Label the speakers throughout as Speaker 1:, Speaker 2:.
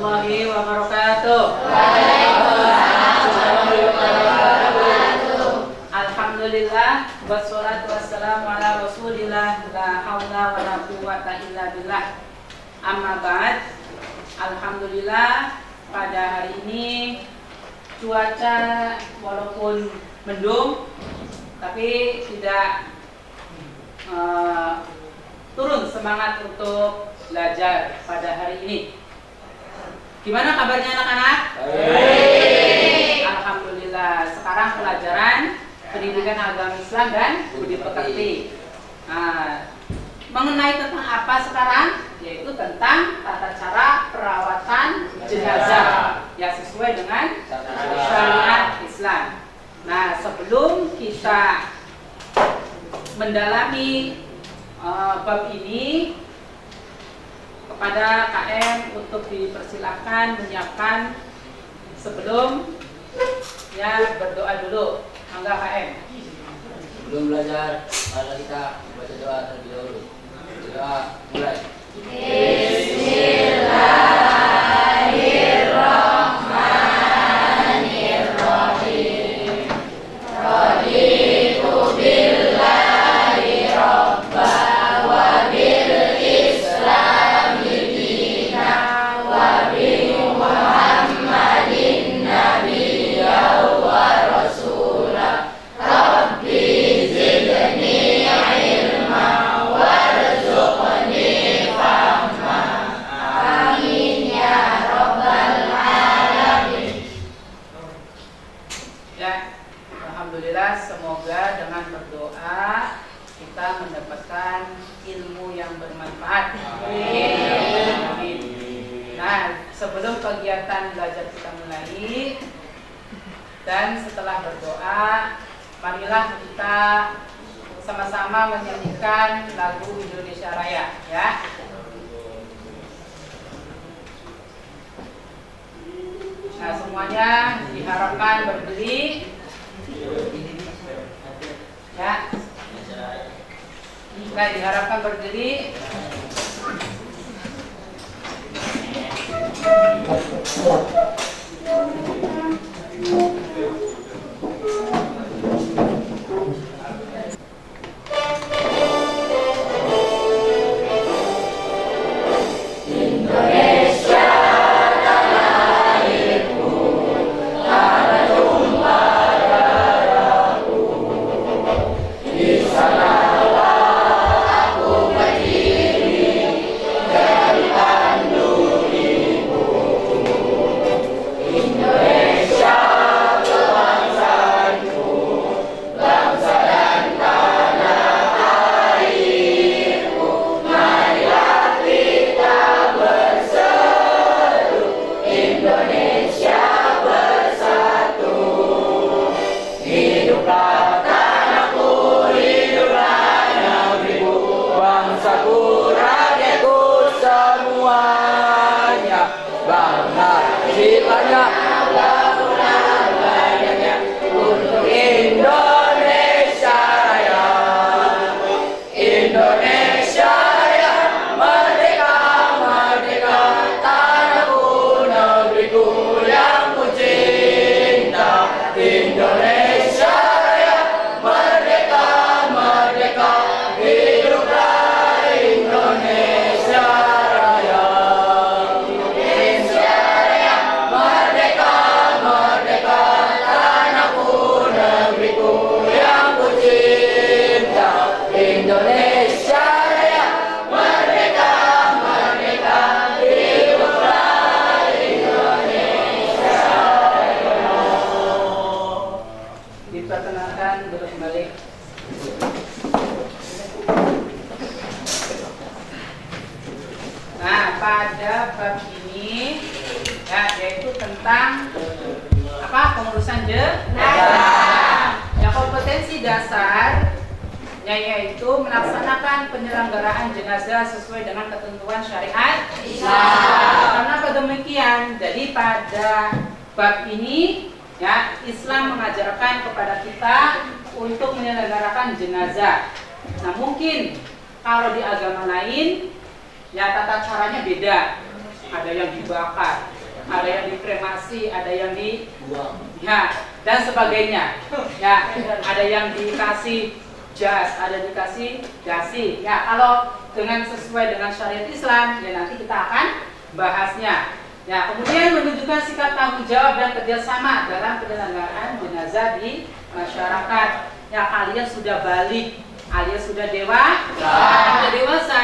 Speaker 1: warahmatullahi wabarakatuh. Alhamdulillah wassalatu wassalamu ala Rasulillah la haula wala quwwata illa billah. Amma ba'd. Alhamdulillah pada hari ini cuaca walaupun mendung tapi tidak turun semangat untuk belajar pada hari ini. Gimana kabarnya anak-anak? Baik. Alhamdulillah. Sekarang pelajaran pendidikan agama Islam dan budi pekerti. Mengenai tentang apa sekarang? Yaitu tentang tata cara perawatan jenazah yang sesuai dengan syariat Islam. Nah, sebelum kita mendalami bab ini, kepada KM untuk dipersilahkan menyiapkan sebelum ya berdoa dulu. Mangga KM.
Speaker 2: Sebelum belajar, mari kita baca doa terlebih dahulu. Doa mulai. Bismillahirrahmanirrahim. Raditu billahi rabba wa bil islami dina wa bi Muhammadin nabiyya wa rasulah. Rabbi zidni ilma warzuqni fahma. Amin ya rabbal alamin.
Speaker 1: Ya, alhamdulillah, semoga dengan berdoa kita mendapatkan ilmu yang bermanfaat. Amin. Nah, sebelum kegiatan belajar kita mulai dan setelah berdoa, marilah kita sama-sama menyanyikan lagu Indonesia Raya, ya. Nah, semuanya diharapkan berdiri. Ya. Nah, diharapkan berdiri. Pada bab ini ya, yaitu tentang apa? Pengurusan jenazah. Ya, kompetensi dasar yaitu melaksanakan penyelenggaraan jenazah sesuai dengan ketentuan syariat Islam. Karena demikian, jadi pada bab ini ya, Islam mengajarkan kepada kita untuk menyelenggarakan jenazah. Nah, mungkin kalau di agama lain ya tata caranya beda. ada yang dibakar, ada yang dikremasi, ada yang
Speaker 2: Buang.
Speaker 1: ya dan sebagainya. Ya, ada yang dikasih jas, ada dikasih dasi. Ya, kalau dengan sesuai dengan syariat Islam, ya nanti kita akan bahasnya. Ya, kemudian menunjukkan sikap tanggung jawab dan kerjasama dalam penyelenggaraan jenazah di masyarakat. Ya, kalian sudah balik, alias sudah dewasa.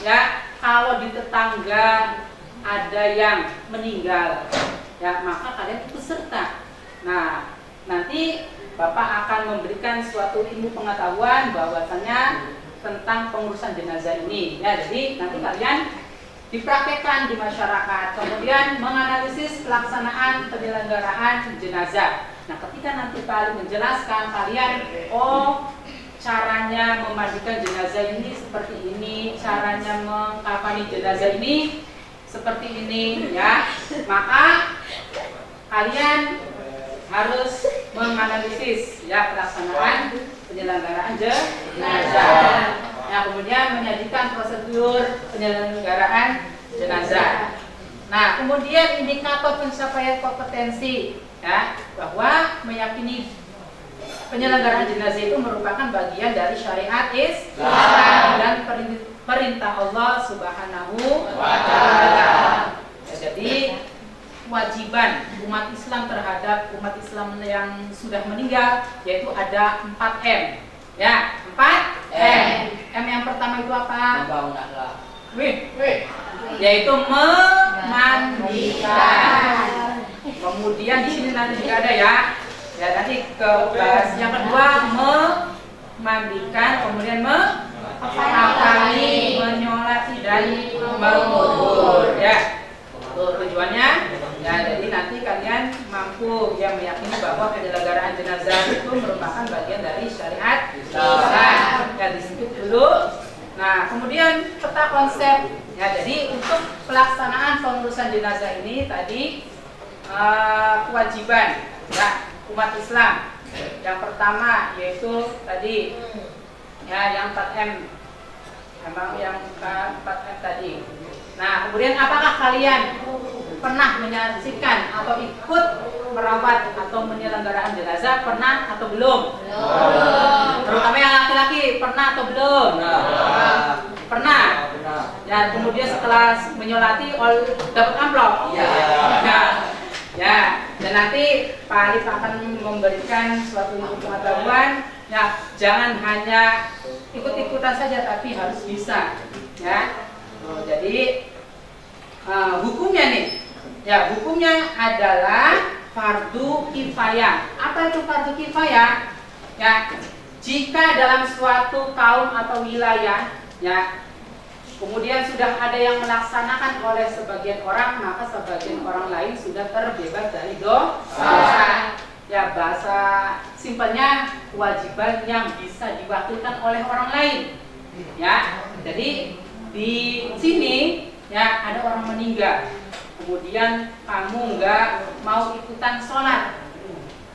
Speaker 1: Ya, kalau di tetangga ada yang meninggal, ya maka kalian ikut serta. Nah, nanti Bapak akan memberikan suatu ilmu pengetahuan bahwasanya tentang pengurusan jenazah ini. Ya, jadi nanti kalian dipraktekkan di masyarakat, kemudian menganalisis pelaksanaan penyelenggaraan jenazah. Nah, ketika nanti kalian menjelaskan kalian, oh caranya memandikan jenazah ini seperti ini, caranya mengkafani jenazah ini seperti ini, ya, maka kalian harus menganalisis ya pelaksanaan penyelenggaraan jenazah. Nah, kemudian menyajikan prosedur penyelenggaraan jenazah. Nah, kemudian indikator pencapaian kompetensi ya, bahwa meyakini penyelenggaraan jenazah itu merupakan bagian dari syariat Islam dan perintah Allah Subhanahu wa taala. Jadi kewajiban umat Islam terhadap umat Islam yang sudah meninggal yaitu ada 4M. Ya, 4M. M yang pertama itu apa?
Speaker 2: Membangun akhlak.
Speaker 1: Yaitu memandikan. Kemudian di sini nanti juga ada ya. Ya, nanti ke bahas yang kedua memandikan, kemudian mengkafani, menyolati dan mengubur. Ya. Tujuannya ya, jadi nanti kalian mampu yang meyakini bahwa penyelenggaraan jenazah itu merupakan bagian dari syariat Islam. Ya, disebut dulu. Nah, kemudian peta konsep. Ya, jadi untuk pelaksanaan pengurusan jenazah ini tadi kewajiban ya umat Islam. Yang pertama yaitu tadi ya yang 4M. Emang yang 4M tadi. Nah, kemudian apakah kalian pernah menyaksikan atau ikut merawat atau penyelenggaraan jenazah? Pernah atau belum? Terutama yang laki-laki, pernah atau belum? Pernah. Ya, kemudian setelah menyolati dapat amplop. Ya, dan nanti Pak Alif akan memberikan suatu pengetahuan. Ya, jangan hanya ikut-ikutan saja, tapi harus bisa. Ya. Jadi hukumnya nih, ya hukumnya adalah fardu kifayah. Apa itu fardu kifayah? Ya, jika dalam suatu kaum atau wilayah, ya kemudian sudah ada yang melaksanakan oleh sebagian orang, maka sebagian orang lain sudah terbebas dari dosa. Ya, bahasa simpelnya kewajiban yang bisa diwakilkan oleh orang lain. Ya, jadi di sini ya ada orang meninggal, kemudian kamu nggak mau ikutan sholat,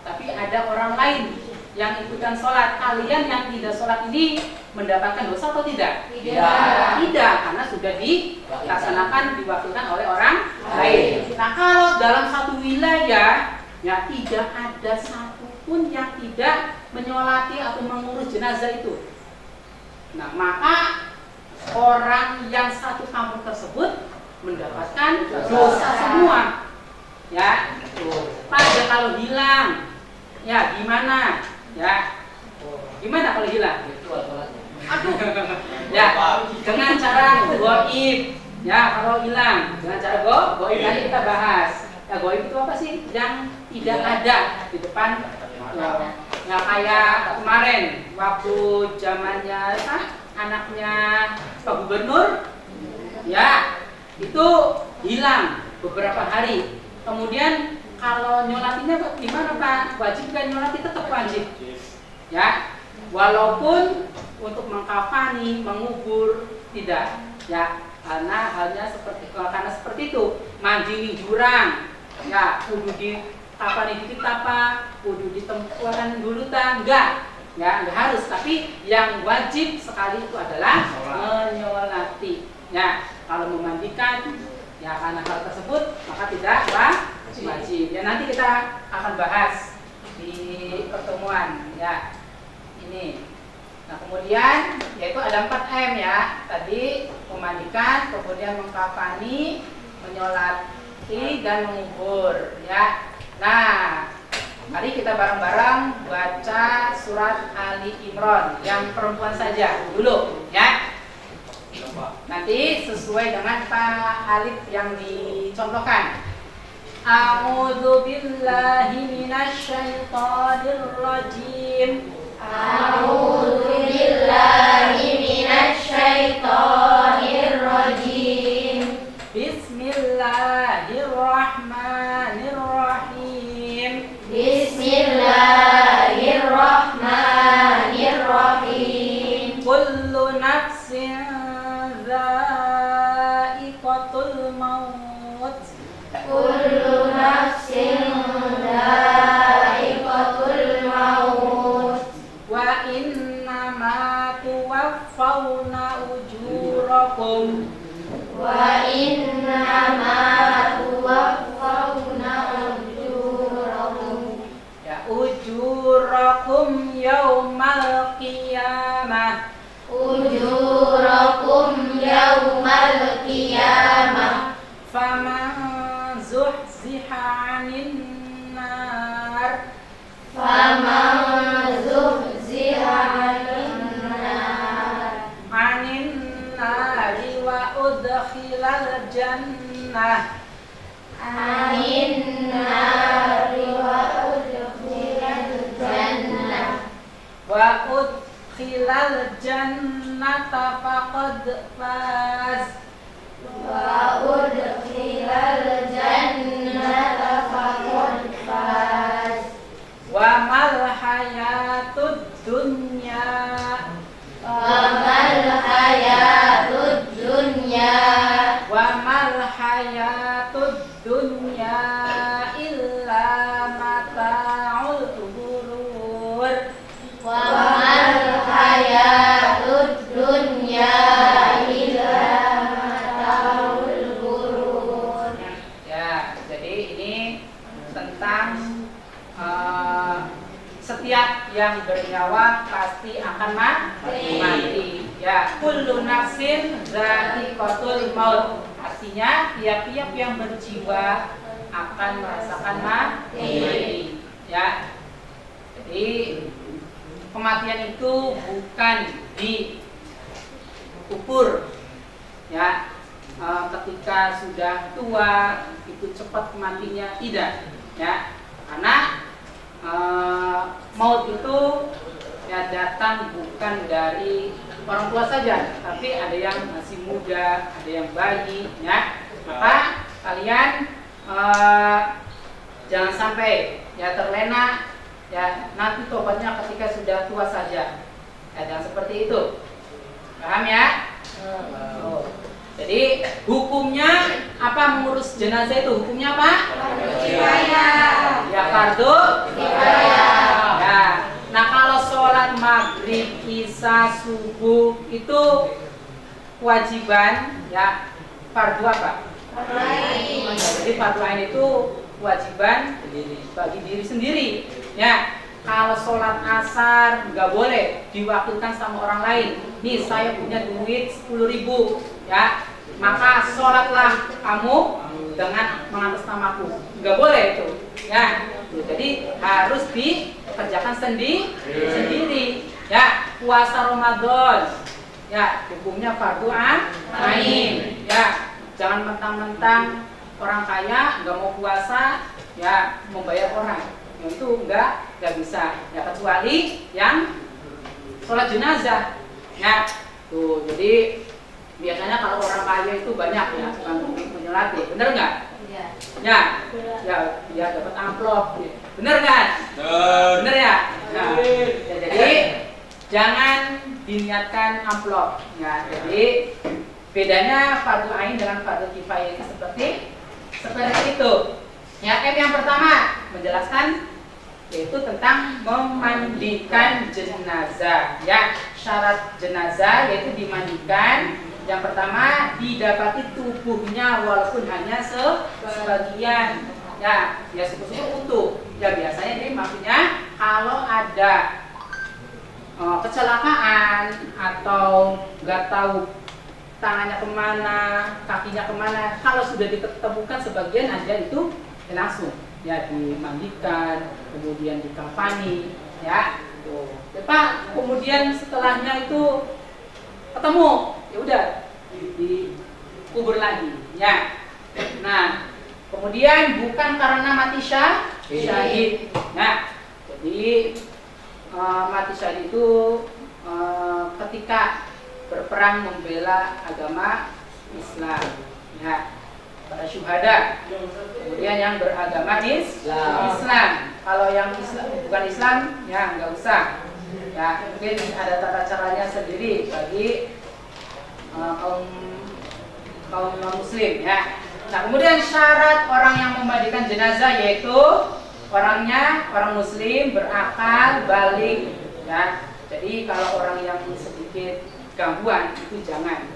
Speaker 1: tapi ada orang lain yang ikutan sholat. Kalian yang tidak sholat ini mendapatkan dosa atau tidak? Tidak, karena sudah dilaksanakan, diwakilkan oleh orang lain. Nah, kalau dalam satu wilayah ya tidak ada satupun yang tidak menyolati atau mengurus jenazah itu, nah maka orang yang satu kampung tersebut mendapatkan dosa semua. Ya, pada kalau hilang, ya gimana? Ya, gimana kalau hilang? Aduh, ya dengan cara goib. Ya, kalau hilang dengan cara goib tadi kita bahas. Ya, goib itu apa sih? Yang tidak ada di depan. Ya kayak kemarin waktu zamannya anaknya Pak Gubernur, ya itu hilang beberapa hari. Kemudian kalau nyolatinya gimana Pak? Wajib kan nyolati? Tetap wajib. Ya, walaupun untuk mengkafani, mengubur tidak. Ya, karena seperti itu. Mandi jurang, ya kudu di kafani dikit apa? Kudu ditempuhkan dulu enggak. Ya, nggak harus, tapi yang wajib sekali itu adalah menyolati. Ya, kalau memandikan, Ya, karena hal tersebut maka tidak wajib. Ya, nanti kita akan bahas di pertemuan ya. Ini. Nah, kemudian yaitu ada 4M ya. Tadi memandikan, kemudian mengkafani, menyolati dan mengubur ya. Nah, mari kita bareng-bareng baca surat Ali Imran yang perempuan saja dulu ya. Nanti sesuai dengan alif yang dicontohkan. A'udzu billahi minasyaitonir rajim.
Speaker 3: A'udzu billahi minasyaitonir rajim.
Speaker 1: Bismillahirrahmanirrahim.
Speaker 3: Bismillahirrahmanirrahim.
Speaker 1: Kullu nafsin dha'iqatul maut.
Speaker 3: Kullu nafsin dha'iqatul maut.
Speaker 1: Wa innama tuwaffawna ujurakum.
Speaker 3: Wa innama tuwaffawna ujurakum.
Speaker 1: Ya, ujurakum yaumal qiyamah.
Speaker 3: Ujurakum yaumal qiyamah.
Speaker 1: Faman zuhziha 'anil nar.
Speaker 3: Faman zuhziha 'anil nar.
Speaker 1: 'Anil nari wa udkhilal jannah.
Speaker 3: 'Anil nari wa udkhilal jannah.
Speaker 1: Wa udkhilal jannata faqad faz.
Speaker 3: Wa udkhilal jannata faqad faz.
Speaker 1: Wa mal hayatud dunya.
Speaker 3: Wa mal hayatud dunya.
Speaker 1: Wa mal hayatud dunya illa mata'ul ghurur.
Speaker 3: Wa mal hayatud dunya illa mata'ul ghurur.
Speaker 1: Ya, jadi ini tentang setiap yang bernyawa pasti akan mati. Ya, kullu nafsin dha'iqatul maut. Artinya tiap-tiap yang berjiwa akan merasakan mati. Ya. Jadi kematian itu bukan diukur ya. Ketika sudah tua itu cepat matinya, tidak ya, karena maut itu ya datang bukan dari orang tua saja, tapi ada yang masih muda, ada yang bayi ya. Maka kalian jangan sampai ya terlena ya, nanti tobatnya ketika sudah tua saja ya, jangan seperti itu, paham ya? Oh. Jadi hukumnya apa mengurus jenazah itu? Hukumnya apa?
Speaker 3: Kifayah.
Speaker 1: Ya, fardu
Speaker 3: Kifayah.
Speaker 1: ya. Nah, kalau sholat maghrib, isya, subuh itu kewajiban ya, fardu apa? Jadi fardu ain itu kewajiban bagi diri sendiri ya. Kalau sholat asar nggak boleh diwakilkan sama orang lain. Nih, saya punya duit 10.000 ya, maka sholatlah kamu dengan mengatasnamaku. Nggak boleh itu ya. Jadi harus dikerjakan sendiri ya. Puasa Ramadan ya, hukumnya fardu ain ya. Jangan mentang-mentang orang kaya nggak mau puasa ya, membayar orang itu nggak bisa ya, kecuali yang sholat jenazah ya. Tuh, jadi biasanya kalau orang kaya itu banyak ya, bukan menyolati, bener nggak? Ya, ya dapat amplop, bener kan? Bener ya? Nah, ya, jadi jangan diniatkan amplop ya. Jadi bedanya fardu ain dengan fardu kifayah itu seperti itu ya. Yang pertama menjelaskan yaitu tentang memandikan jenazah ya. Syarat jenazah yaitu dimandikan Yang pertama, didapati tubuhnya walaupun hanya sebagian. Ya syukur-syukur utuh. Ya biasanya ini maksudnya kalau ada kecelakaan atau nggak tahu tangannya kemana, kakinya kemana, kalau sudah ditemukan sebagian aja itu ya langsung ya dimandikan, kemudian dikafani, ya. Tuh. Ya, Pak, kemudian setelahnya itu ketemu, ya udah dikubur lagi, ya. Nah, kemudian bukan karena mati syahid. Nah, jadi mati syahid itu ketika berperang membela agama Islam, ya, para syuhada. Kemudian yang beragama Islam. Kalau yang Islam bukan Islam, ya nggak usah. Ya, mungkin ada tata caranya sendiri bagi kaum non Muslim, ya. Nah, kemudian syarat orang yang memandikan jenazah yaitu orangnya orang Muslim, berakal, balik, ya. Jadi kalau orang yang sedikit gangguan itu jangan.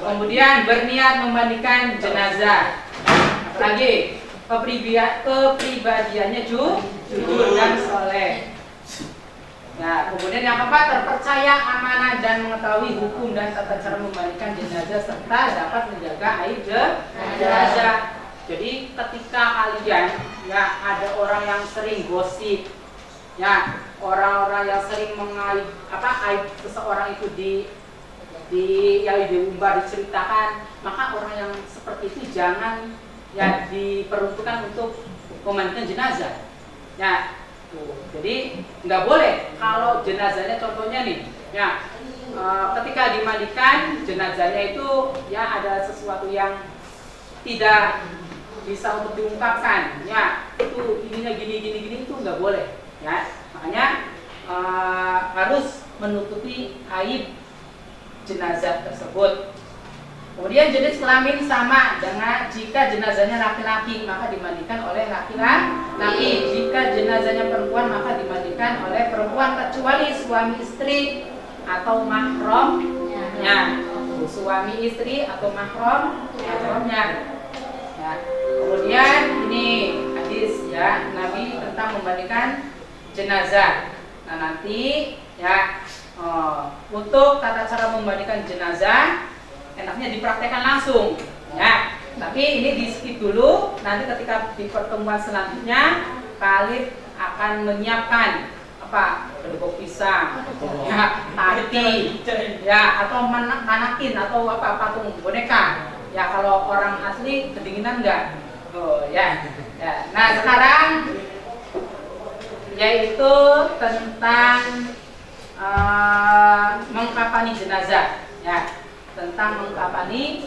Speaker 1: Kemudian berniat memandikan jenazah. Apalagi kepribadiannya jujur dan soleh. Nah, kemudian yang keempat, terpercaya, amanah dan mengetahui hukum dan tata cara memandikan jenazah serta dapat menjaga aib jenazah. Jadi ketika kalian ya ada orang yang sering gosip, ya orang-orang yang sering aib seseorang itu diumbar, diceritakan, maka orang yang seperti itu jangan ya diperuntukkan untuk memandikan jenazah. Ya, jadi nggak boleh kalau jenazahnya contohnya nih, ya ketika dimandikan jenazahnya itu ya ada sesuatu yang tidak bisa untuk diungkapkan, ya itu ininya gini itu nggak boleh, ya makanya harus menutupi aib jenazah tersebut. Kemudian jenis kelamin sama dengan jika jenazahnya laki-laki maka dimandikan oleh laki-laki, jika jenazahnya perempuan maka dimandikan oleh perempuan kecuali suami istri atau mahramnya. Suami istri atau mahramnya. Ya. Kemudian ini hadis ya Nabi tentang memandikan jenazah. Nah nanti ya untuk tata cara memandikan jenazah enaknya dipraktekkan langsung ya. Tapi ini di skip dulu. Nanti ketika di pertemuan selanjutnya Khalid akan menyiapkan apa kedua pisang, ya, tadi, ya atau manakin atau apa patung boneka. Ya kalau orang asli kedinginan enggak? Oh ya. Ya. Nah sekarang yaitu tentang mengkafani jenazah, ya tentang mengkafani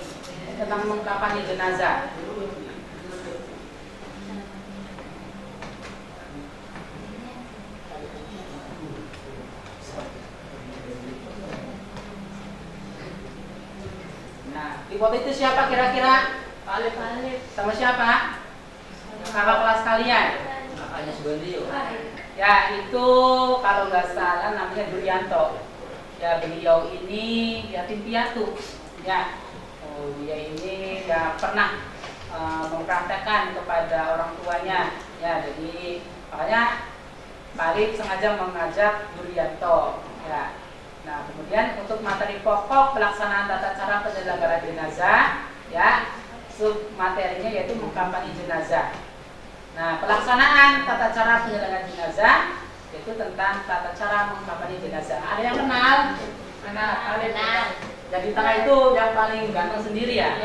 Speaker 1: jenazah. Nah, di foto itu siapa kira-kira? Alif. Sama siapa? Kakak kelas kalian?
Speaker 2: Kakaknya Subandio.
Speaker 1: Ya itu kalau nggak salah namanya Durianto. Ya beliau ini yatim piatu. Ya, dia ini ya pernah mempraktekkan kepada orang tuanya. Ya jadi makanya Khalid sengaja mengajak Durianto. Ya. Nah kemudian untuk materi pokok pelaksanaan tata cara penyelenggaraan jenazah, ya sub materinya yaitu mengkampanye jenazah. Nah pelaksanaan tata cara penyelenggaraan jenazah yaitu tentang tata cara mengkampanye jenazah. Ada yang kenal? Kenal. Jadi tengah itu yang paling ganteng sendiri ya.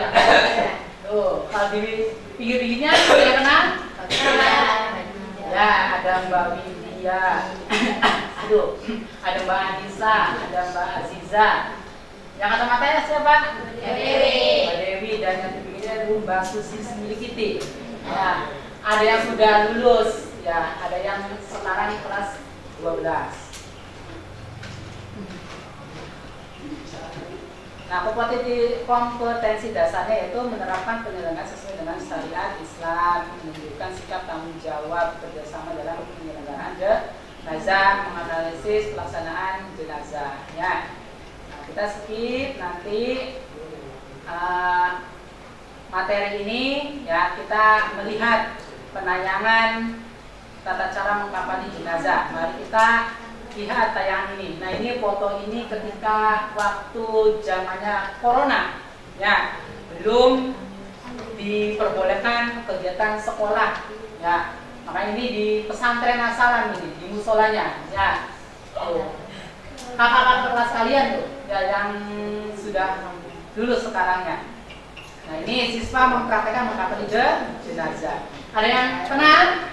Speaker 1: Tuh kalau di pinggir-pinggirnya ada yang kenal? Ya ada Mbak Widya. Aduh, ada Mbak Anissa, ada Mbak Aziza. Yang kata-katanya siapa? Mbak Dewi. Dan yang ketiga itu Mbak Susi Smilikiti. Ya, ada yang sudah lulus, ya, ada yang sekarang kelas 12. Nah, kompetensi dasarnya yaitu menerapkan penyelenggaraan sesuai dengan syariat Islam, menunjukkan sikap tanggung jawab kerjasama dalam penyelenggaraan jenazah, menganalisis pelaksanaan jenazah. Ya. Nah, kita skip nanti materi ini ya, kita melihat penayangan tata cara mengkampanye jenazah. Mari kita lihat tayangan ini. Nah, ini foto ini ketika waktu zamannya corona ya, belum diperbolehkan kegiatan sekolah ya. Maka ini di pesantren asalan ini, di musolanya ya. Kakak-kakak kelas kalian tuh ya, yang sudah lulus sekarangnya. Nah, ini siswa mempraktekkan mengkampanye jenazah. Ada yang kenal?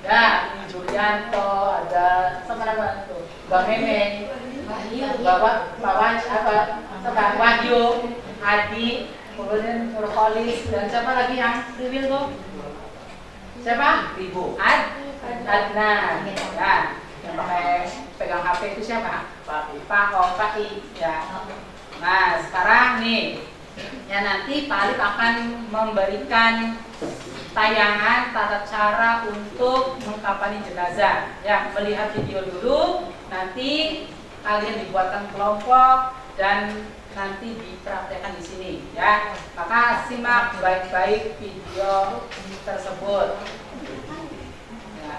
Speaker 1: Ya, ini Julianto, ada sama nama itu, Bang Meme, Bapak Wahyu, Adi, kemudian Nurholis, dan siapa lagi yang reveal tuh? Siapa? Ibu. Adnan. Ya, yang pakai pegang HP itu siapa? Pak I. Ya. Nah, sekarang nih, ya nanti Pak Alif akan memberikan tayangan tata cara untuk mengkampanye jenazah. Ya, melihat video dulu, nanti kalian dibuatkan kelompok dan nanti dipraktekkan di sini. Ya, maka simak baik-baik video tersebut. Ya.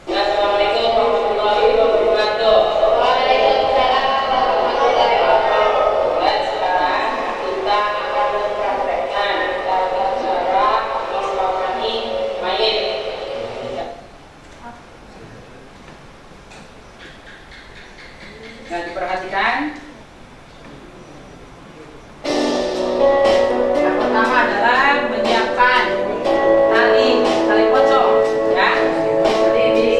Speaker 1: Assalamualaikum warahmatullahi wabarakatuh. Nah, diperhatikan. Yang pertama adalah menyiapkan tali pocong, ya. Jadi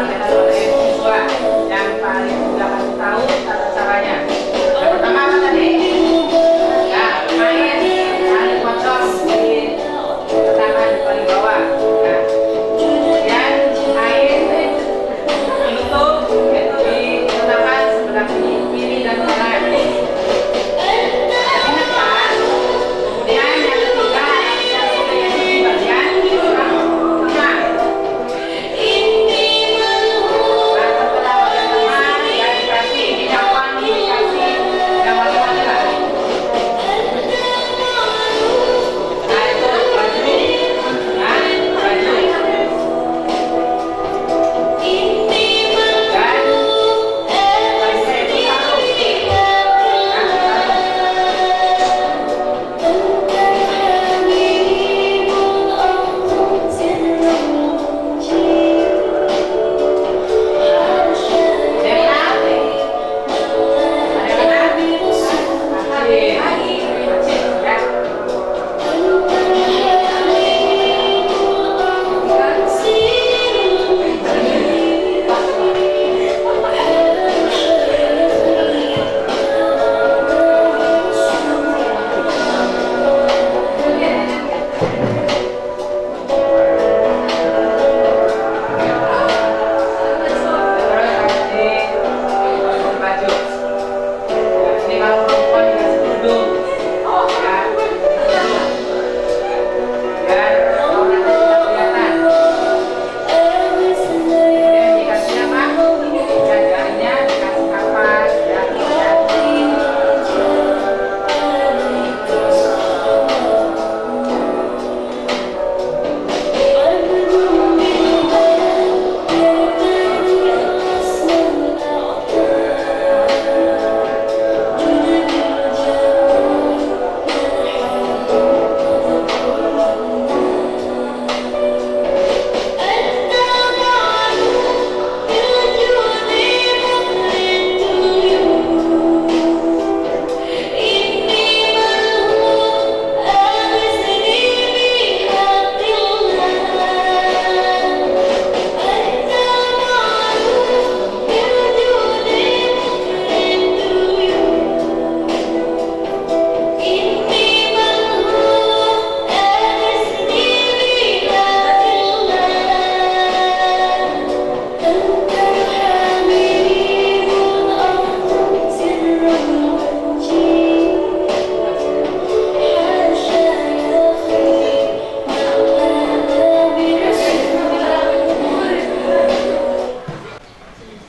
Speaker 1: kita oleh siswa yang paling mudah kasih tahu tata caranya. Yang pertama apa tadi? Ya, main tali pocong diletakkan di paling bawah. Nah, kemudian air penutup itu diletakkan sebelah kiri dan kanan. Ingat kan? Kemudian yang ketiga yang di bagian tengah. Nah, setelah bagian tengah ya dikasih minyak wangi, dikasih yang wangi-wangi lah. Nah, itu baju. Nah, baju. Dan saya itu sarung. Nah, sarung.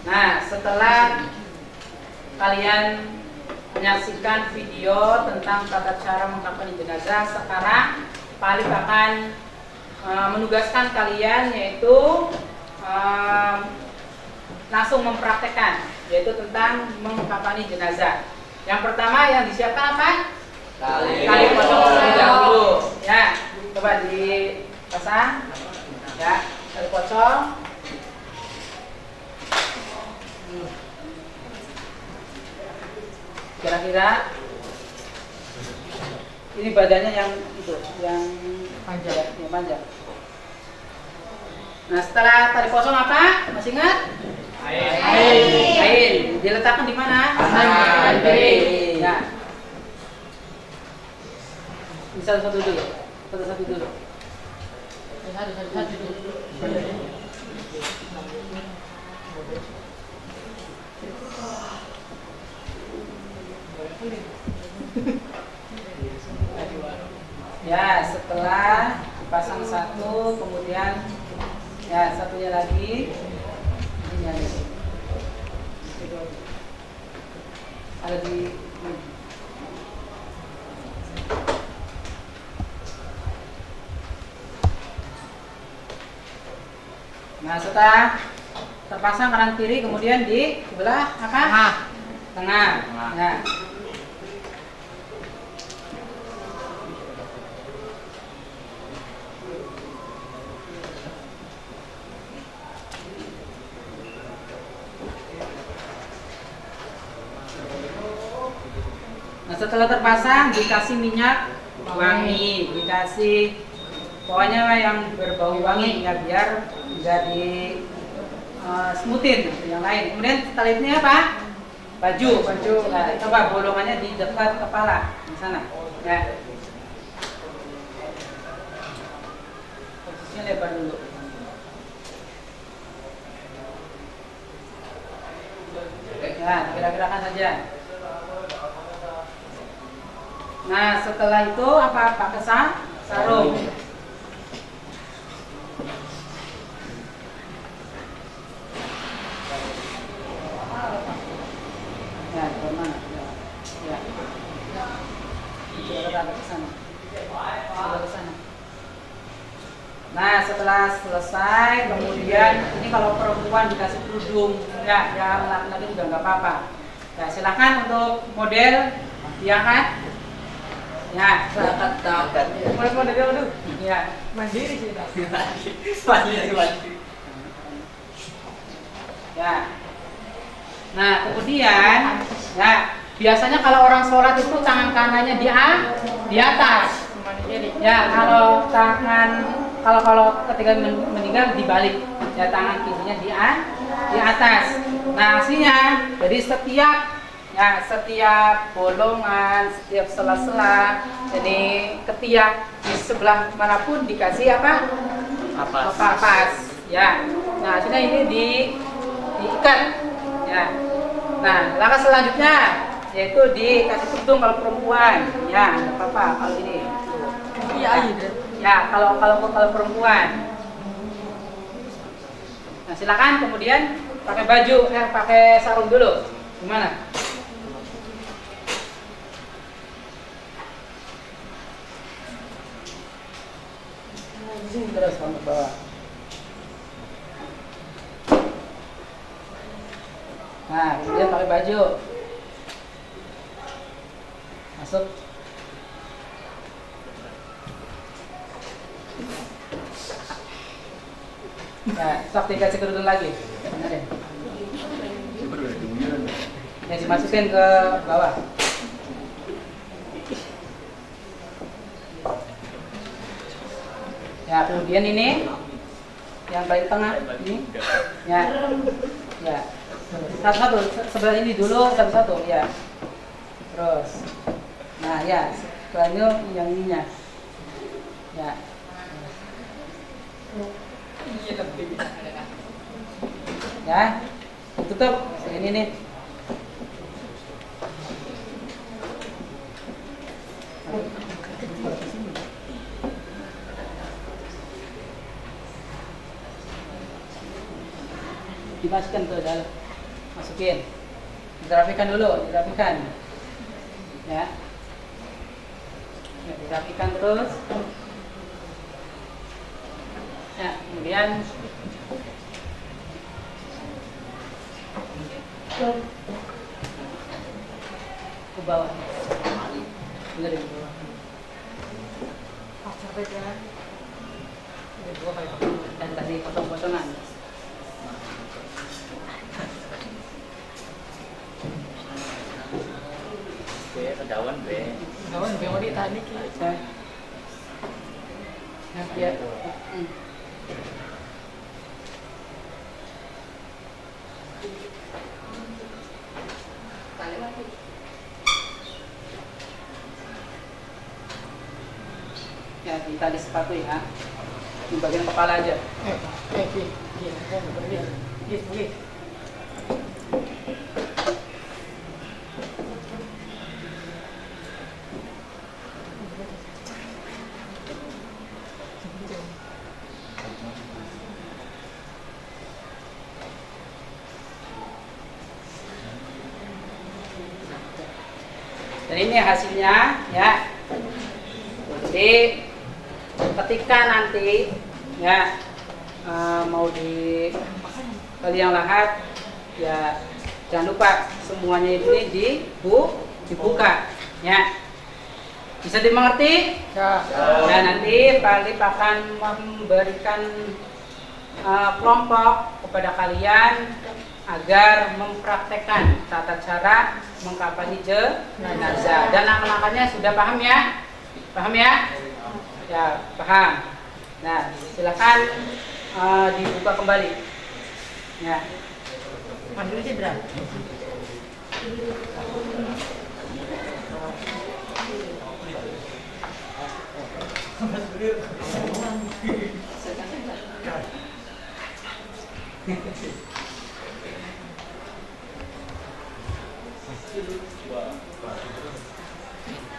Speaker 1: Nah, setelah kalian menyaksikan video tentang tata cara mengkampanye jenazah, sekarang Pak Alif akan menugaskan kalian yaitu langsung mempraktekkan, yaitu tentang mengkampanye jenazah. Yang pertama yang disiapkan apa? Tali pocong terlebih dahulu. Ya, coba dipasang. Ya, tali pocong. Kira-kira ini badannya yang itu, yang panjang, yang panjang. Nah, setelah tali pocong apa? Masih ingat? Kain. Diletakkan di mana? Kanan kiri. Ya. Ini satu-satu dulu. Satu-satu dulu. Satu-satu dulu. Ya, setelah dipasang satu, kemudian ya satunya lagi. Ini ada di Nah, setelah terpasang kanan kiri, kemudian di sebelah apa? Tengah. Ya. Nah, setelah terpasang dikasih minyak wangi, dikasih pokoknya yang berbau wangi ya, biar bisa semutin yang lain. Kemudian setelah ini apa? Baju. Nah, coba bolongannya di dekat kepala di sana. Ya. Posisinya lebar dulu. Ya, gerak-gerakan saja. Nah, setelah itu apa? Pakai sarung. Ya, kemana? Ya. Coba ke sana. Coba ke sana. Nah, setelah selesai, kemudian ini kalau perempuan dikasih kerudung, ya, yang laki-laki juga nggak apa-apa. Ya, silakan untuk model diangkat. Ya,
Speaker 2: Silakan takat.
Speaker 1: model dulu. Ya,
Speaker 4: Mandiri sih.
Speaker 2: Mandiri.
Speaker 1: ya. Nah, kemudian, ya, biasanya kalau orang sholat itu tangan kanannya di atas. Ya, kalau ketika meninggal dibalik, ya tangan kirinya di atas. Nah, aslinya jadi setiap bolongan, setiap sela-sela, jadi ketiak di sebelah manapun dikasih apa? Kapas. Ya. Nah, aslinya ini diikat. Ya. Nah, langkah selanjutnya yaitu dikasih kerudung kalau perempuan. Ya, nggak apa-apa kalau ini.
Speaker 4: Iya, iya.
Speaker 1: Ya, kalau perempuan. Nah, silakan kemudian pakai baju, pakai sarung dulu. Gimana? Terus kamu bawa. Nah, kemudian pakai baju. Masuk. Nah, sok dikasih kerudung lagi. Benar deh. Ya, dimasukin ke bawah. Ya, kemudian ini yang paling tengah ini. Ya. Ya. Satu-satu, sebelah ini dulu satu-satu, ya. Terus. Nah, ya, setelahnya yang ininya. Ya. Ya, tutup. Ini nih. Dimasukkan ke dalam. Masukin. Dirapikan dulu, dirapikan. Ya. Ya, dirapikan terus. Ya, kemudian ke bawah. Benar di bawah.
Speaker 4: Capek kan?
Speaker 1: Di bawah kayak dan tadi potong-potongan.
Speaker 2: Kedawan be.
Speaker 4: Kawan mau ditanya kita.
Speaker 1: Ya. Ya, di tali sepatu ya. Di bagian kepala aja. Dan ini hasilnya ya. Jadi ketika nanti ya mau di kali yang lahat ya jangan lupa semuanya ini dibuka ya. Bisa dimengerti?
Speaker 4: Ya.
Speaker 1: Dan nanti Pak Alif akan memberikan kelompok kepada kalian agar mempraktekkan tata cara mengkafani jenazah. Dan langkah-langkahnya sudah paham ya? Paham ya? Ya, paham. Nah, silakan dibuka kembali. Ya.
Speaker 4: Ambil aja, Bra.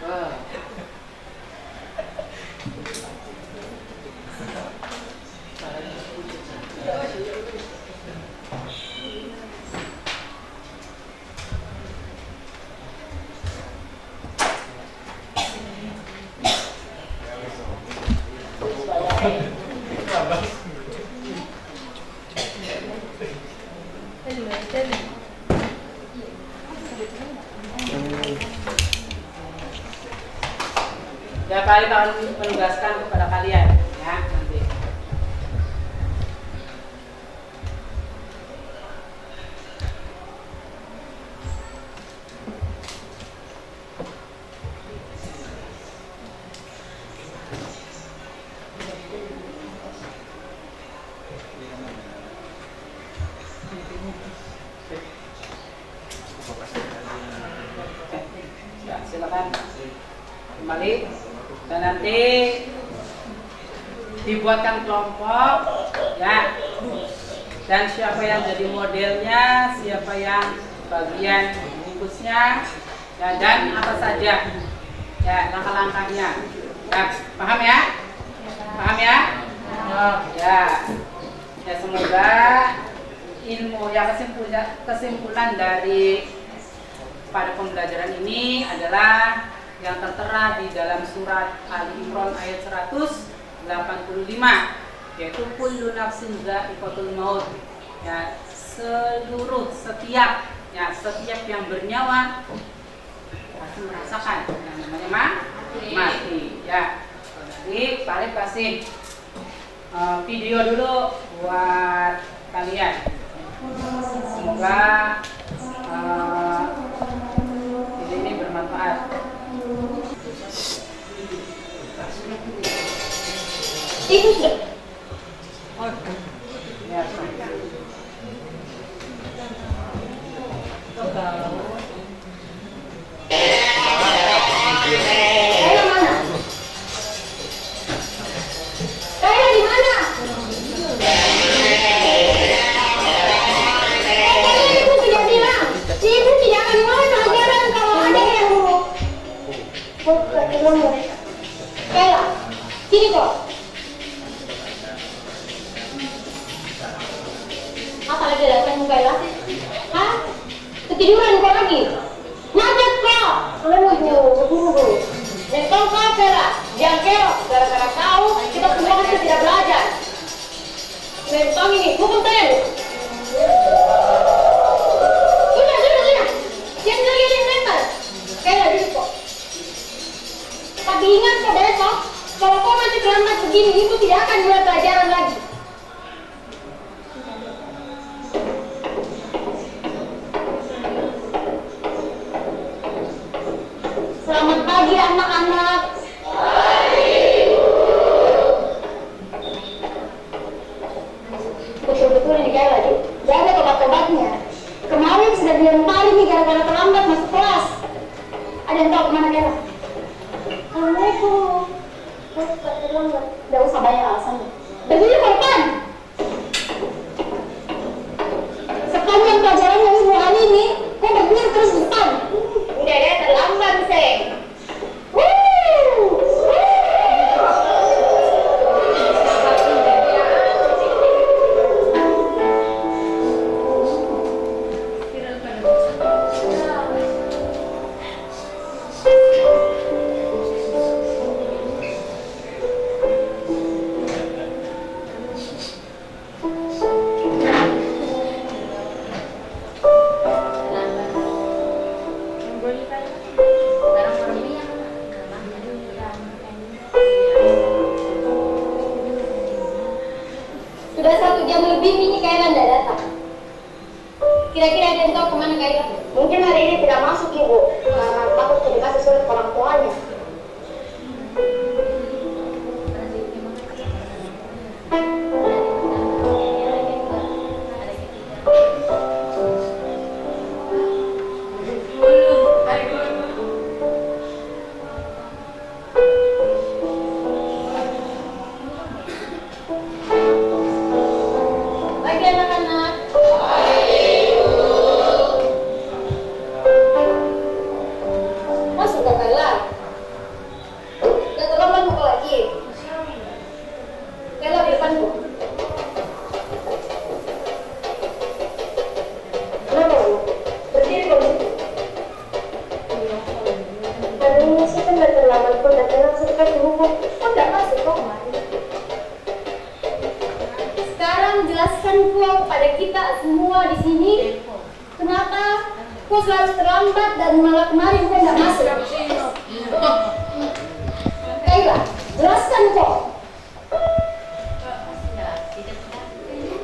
Speaker 1: Wah. Ya, kali akan menugaskan kepada kalian ya nanti. Ya, silakan kembali. Dan nanti dibuatkan kelompok ya, dan siapa yang jadi modelnya, siapa yang bagian bungkusnya ya, dan apa saja ya langkah-langkahnya ya, paham ya? Paham ya? Ya, ya semoga ilmu ya, kesimpulan dari pada pembelajaran ini adalah yang tertera di dalam surat Ali Imran ayat 185, yaitu kullu nafsin dha'iqatul maut, ya setiap yang bernyawa pasti merasakan yang namanya mati ya. Jadi Pak Arif kasih video dulu buat kalian, semoga ini bermanfaat.
Speaker 3: Itu sudah.
Speaker 1: Ya,
Speaker 3: Kayla mana? Kayla di mana? Kayla ibu tidak bilang. Si ibu tidak akan mau pelajaran kalau ada yang buruk. Kayla, sini kok. Apa lagi datang Kayla? Hah? Ketiduran kau lagi? Macet kau! Kamu buru-buru. Mentong kau Kayla, jangan keok. Gara-gara kau, kita semua masih tidak belajar. Mentong ini, hukum temu. Sudah. Jangan lagi yang mental. Kayla, duduk kok. Tapi ingat kau besok, kalau kau masih terlambat begini, ibu tidak akan mulai pelajaran lagi. Selamat pagi anak-anak. Betul-betul ini kayak lagi. Gak ada obat-obatnya. Kemarin sudah dilempari nih gara-gara terlambat masuk kelas. Ada yang tahu kemana Kayla? Assalamualaikum. Terlambat. Gak usah banyak alasannya. Berdiri ke depan. Sepanjang pelajarannya ibu hari ini, kok berdiri terus di depan? Udah deh, terlambat sih. Sudah 1 jam lebih ini Kayla tidak datang. Kira-kira ada yang tahu kemana Kayla? Mungkin hari ini tidak masuk ibu, karena takut tidak dikasih surat ke orang tuanya. sekolah di sini? Kenapa? Kok selalu terlambat dan malah kemarin kok nggak masuk? Kayla, jelaskan kok.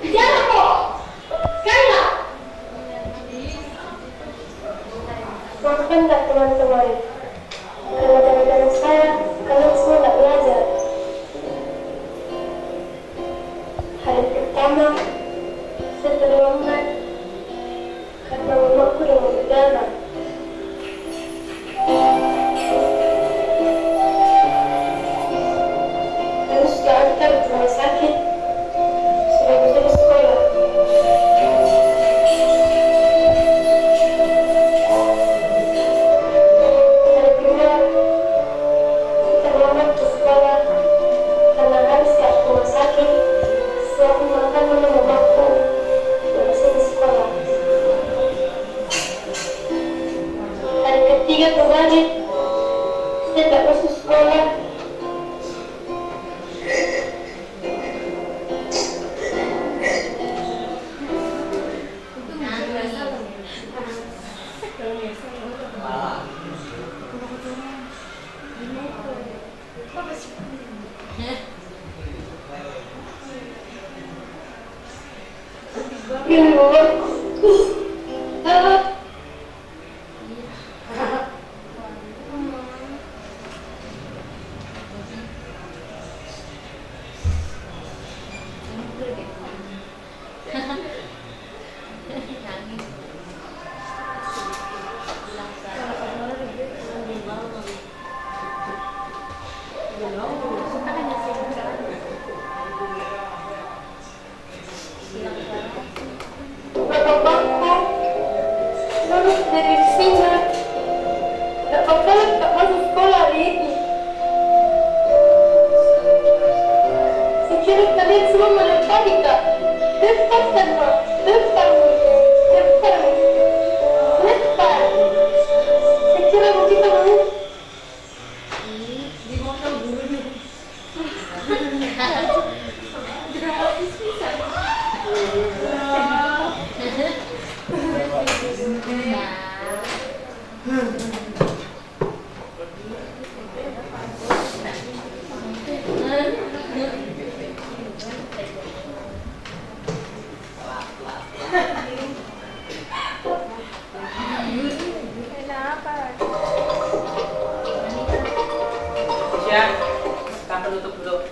Speaker 3: Bicara kok. Kayla. Maafkan tak teman-teman? Karena gara-gara saya, kalian semua nggak belajar. Hari pertama, saya terlambat karena mamaku yang berdarah. Harus diantar ke rumah sakit. Sudah bisa di sekolah. Hari kedua, kita terlambat ke sekolah karena harus ke rumah sakit. Saya makan minum mamaku. Tidak bisa di sekolah. Hari ketiga kembali, saya tak masuk sekolah. Bapak-bapak, lulus dari sini. Tak bakalan tak masuk sekolah hari ini. Saya kira kalian semua melepati tak? Depan sama, depan, depan, depan. Saya kira begitu mau.
Speaker 1: Ya, kita penutup dulu.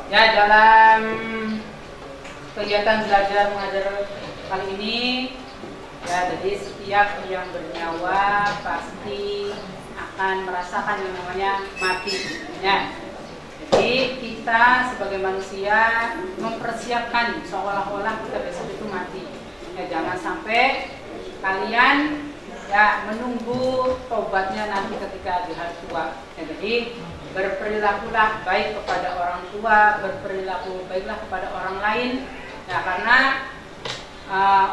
Speaker 1: Ya, dalam kegiatan belajar mengajar kali ini, ya, jadi setiap yang bernyawa pasti akan merasakan yang namanya mati. Ya. Jadi kita sebagai manusia mempersiapkan seolah-olah kita besok itu mati. Ya, jangan sampai kalian ya menunggu tobatnya nanti ketika di hari tua. Ya, jadi berperilakulah baik kepada orang tua, berperilaku baiklah kepada orang lain. Ya, karena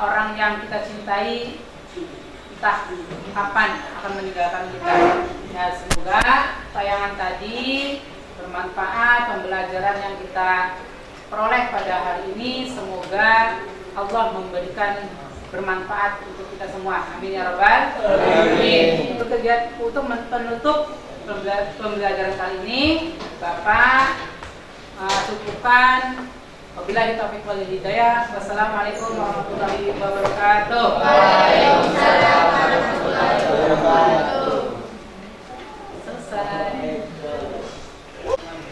Speaker 1: orang yang kita cintai entah kapan akan meninggalkan kita. Ya, semoga tayangan tadi bermanfaat, pembelajaran yang kita peroleh pada hari ini semoga Allah memberikan bermanfaat untuk kita semua. Amin ya rabbal alamin. Untuk penutup pembelajaran kali ini, Bapak cukupkan. Wabillahi taufiq wal hidayah. Wassalamualaikum warahmatullahi wabarakatuh.
Speaker 3: Waalaikumsalam warahmatullahi wabarakatuh.
Speaker 1: Selesai.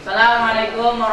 Speaker 1: Assalamualaikum warahmatullahi wabarakatuh.